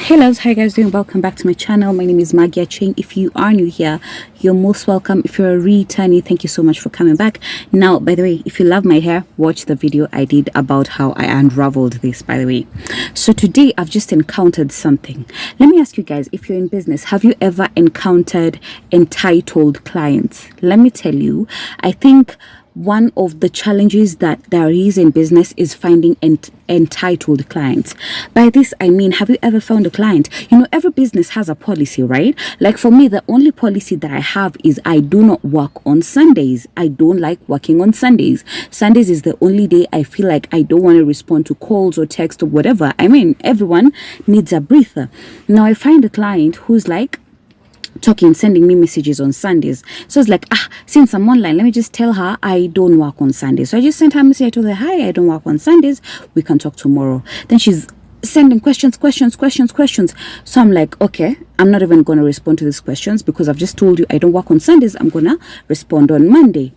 Hello, how you guys doing? Welcome back to my channel. My name is Maggie Ching. If you are new here, you're most welcome. If you're a returnee, thank you so much for coming back. Now, by the way, if you love my hair, watch the video I did about how I unraveled this, by the way. So today I've just encountered something. Let me ask you guys, if you're in business, have you ever encountered entitled clients? Let me tell you, I think one of the challenges that there is in business is finding entitled clients. By this I mean, have you ever found a client? You know, every business has a policy, right? Like for me, the only policy that I have is I do not work on Sundays. I don't like working on Sundays. Sundays is the only day I feel like I don't want to respond to calls or text or whatever. I mean, everyone needs a breather. Now I find a client who's like sending me messages on Sundays. So it's like, since I'm online, let me just tell her I don't work on Sundays. So I just sent her a message. I told her, hi, I don't work on Sundays. We can talk tomorrow. Then she's sending questions. So I'm like, okay, I'm not even going to respond to these questions because I've just told you I don't work on Sundays. I'm going to respond on Monday.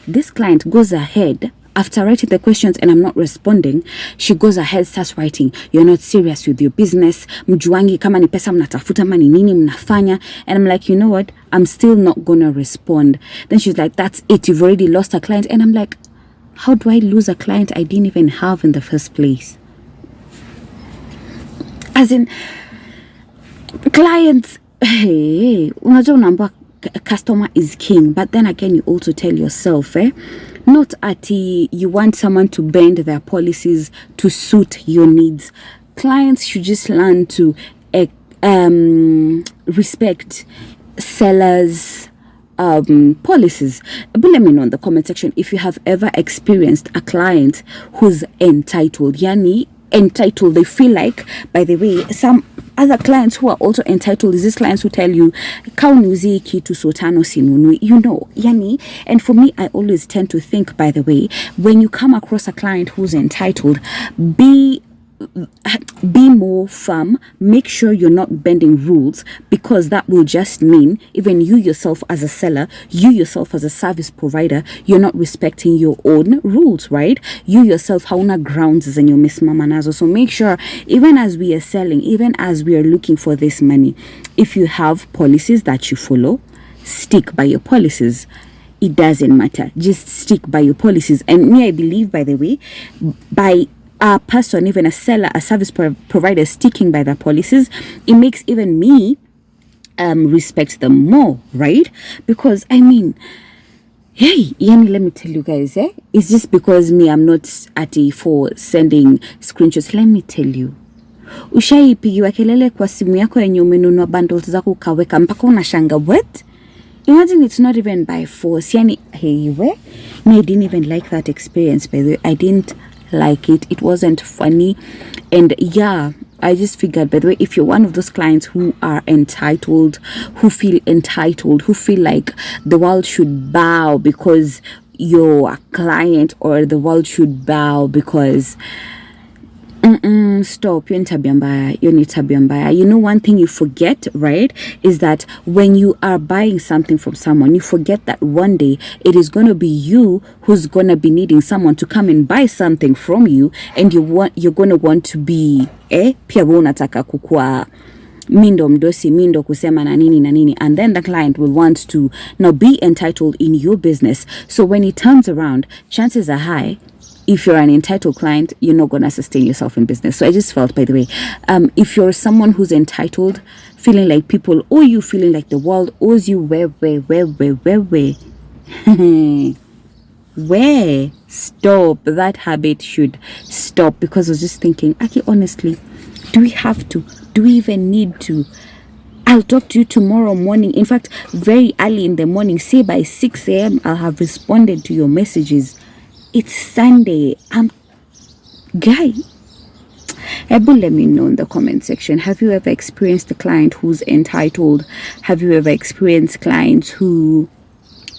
This client goes ahead. After writing the questions and I'm not responding, she goes ahead, starts writing, you're not serious with your business. Mjuangi kama ni pesa mnatafuta mani nini mnafanya. And I'm like, you know what? I'm still not gonna respond. Then she's like, that's it. You've already lost a client. And I'm like, how do I lose a client I didn't even have in the first place? As in, clients, hey, unajua unaambiwa customer is king. But then again, you also tell yourself, not at you want someone to bend their policies to suit your needs. Clients should just learn to respect sellers' policies. But let me know in the comment section if you have ever experienced a client who's entitled. Yani entitled, they feel like, by the way, some other clients who are also entitled is these clients who tell you kauniuzi kitu sotano sinunui, you know, yani. And for me, I always tend to think, by the way, when you come across a client who's entitled, be more firm. Make sure you're not bending rules, because that will just mean even you yourself as a seller, you yourself as a service provider, you're not respecting your own rules, right? You yourself hauna grounds zenye umesimama nazo. So make sure, even as we are selling, even as we are looking for this money, if you have policies that you follow, stick by your policies. It doesn't matter, just stick by your policies. And me, I believe, by the way, by a person, even a seller, a service provider sticking by their policies, it makes even me respect them more, right? Because I mean, hey, yani, let me tell you guys, it's just because me, I'm not at it for sending screenshots. Let me tell you, ushaipigiwa kelele kwa simu yako yenye umenunua bundles zako ukaweka mpaka unashanga, what? Imagine it's not even by force. Yani, hey, me, I didn't even like that experience, by the way. I didn't like it. It wasn't funny. And yeah, I just figured, by the way, if you're one of those clients who are entitled, who feel like the world should bow because you're a client, or the world should bow because stop, you're tabia mbaya. You know, one thing you forget, right, is that when you are buying something from someone, you forget that one day it is going to be you who's going to be needing someone to come and buy something from you, and you're going to want to be pia wewe unataka kukua mindo mdosi, mindo kusema na nini, and then the client will want to now be entitled in your business. So when it turns around, chances are high, if you're an entitled client, you're not going to sustain yourself in business. So I just felt, by the way, if you're someone who's entitled, feeling like people owe you, feeling like the world owes you, where, stop. That habit should stop. Because I was just thinking, okay, honestly, do we have to? Do we even need to? I'll talk to you tomorrow morning. In fact, very early in the morning, say by 6 a.m., I'll have responded to your messages. It's Sunday. Guy, let me know in the comment section. Have you ever experienced a client who's entitled? Have you ever experienced clients who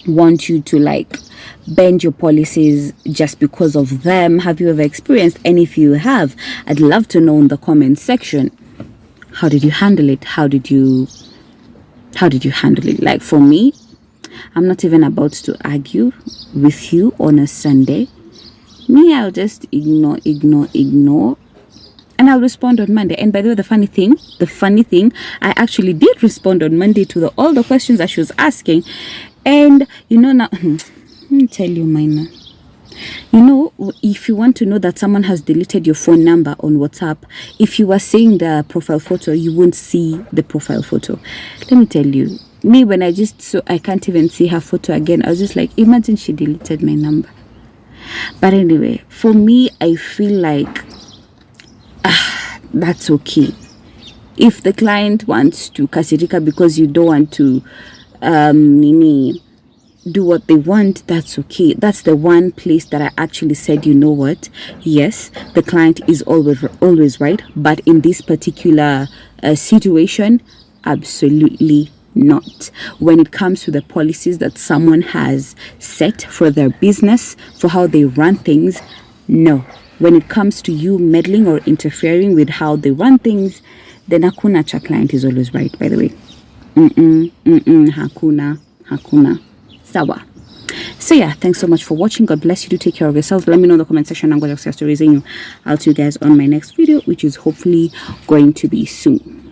want you to like bend your policies just because of them? Have you ever experienced? And if you have, I'd love to know in the comment section. How did you handle it? How did you handle it? Like for me, I'm not even about to argue with you on a Sunday. Me, I'll just ignore. And and I'll respond on Monday. And by the way, the funny thing, I actually did respond on Monday to all the questions that she was asking. And now, let me tell you mine. If you want to know that someone has deleted your phone number on WhatsApp, if you were seeing the profile photo, you won't see the profile photo. Let me tell you, me, when I can't even see her photo again, I was just like, imagine she deleted my number. But anyway, for me, I feel like that's okay. If the client wants to kasirika because you don't want to do what they want, that's okay. That's the one place that I actually said, you know what, yes, the client is always right, but in this particular situation, absolutely not. When it comes to the policies that someone has set for their business, for how they run things, no. When it comes to you meddling or interfering with how they run things, then hakuna cha client is always right, by the way. Hakuna. Sawa. So yeah, thanks so much for watching. God bless you. Do take care of yourself. Let me know in the comment section. I'm going to stories in you. I'll see you guys on my next video, which is hopefully going to be soon.